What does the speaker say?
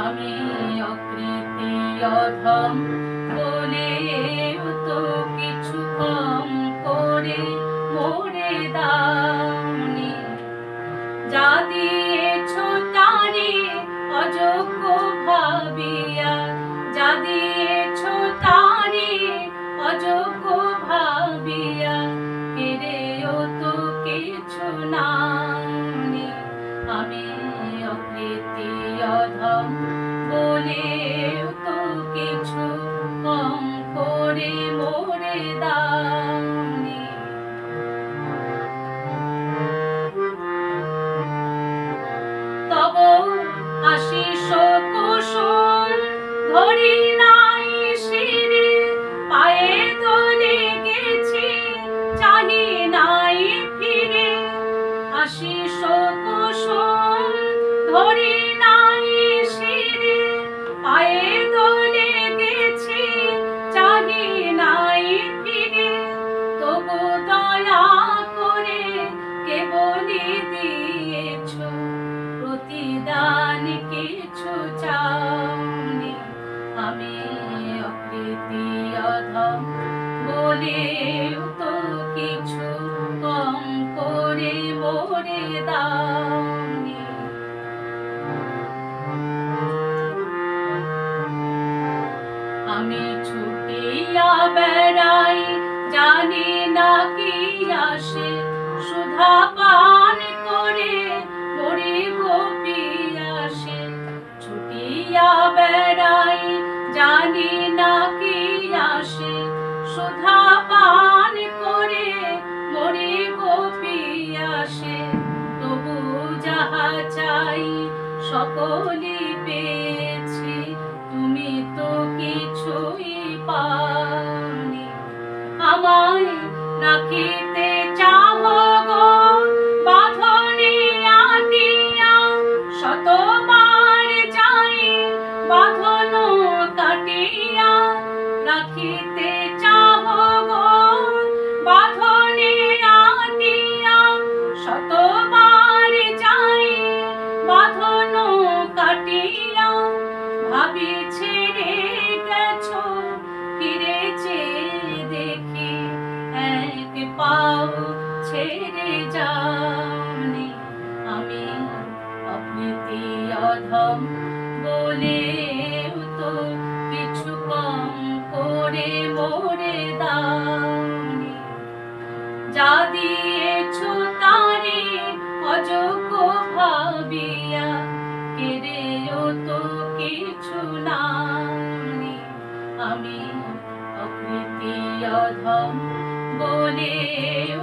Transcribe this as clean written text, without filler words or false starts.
আমি অকৃতি অধম বলেও তো কিছু কম করে মোরে দাওনি। যা দিয়েছ তারে অযোগ্য ভাবিয়া, যা দিয়েছ তারে অযোগ্য ভাবিয়া, কেড়েও তো কিছু নাওনি। আমি অকৃতি অধম বলেও তো কিছু কম করে মোরে দাওনি। তব আশিস কুসুম ধরি নাই শিরে, পায়ে তলে গেছি চাহি নাই ফিরে। আশিস কুসুম ধরি নাই শিরে, পায়ে তলে গেছি চাহি নাই ফিরে। তবু দয়া করে কেবলই দিয়েছ প্রতিদান, কিছু চাওনি। আমি অকৃতি অধম বলেও তো কিছু কম করে মোরে দাওনি। আমি ছুটিয়া বেড়াই জানি না কি আসে, সুধা পান করে মরিব পিয়াসে। ছুটিয়া বেড়াই জানি না কি আসে, সুধা পান করে মরিব পিয়াসে। তবু যাহা চাই সকলই পেয়েছি, তুমি তো কিছুই পাওনি। আমায় রাখিতে চাহ গো বাঁধনে আটিয়া, শতবার যাই বাঁধন কাটিয়া। রাখিতে চাহ গো বাঁধনে আটিয়া, শতবার যাই বাঁধন কাটিয়া। ভাবি ছেড়ে গেছ ফিরে চেয়ে দেখি, এক পাও ছেড়ে যাওনি। আমি অকৃতি অধম বলেও তো কিছু কম করে মোরে দাওনি। যা দিয়েছ তারে অযোগ্য ভাবিয়া, কেড়েও তো কিছু নাওনি। আমি অকৃতি অধম বলেও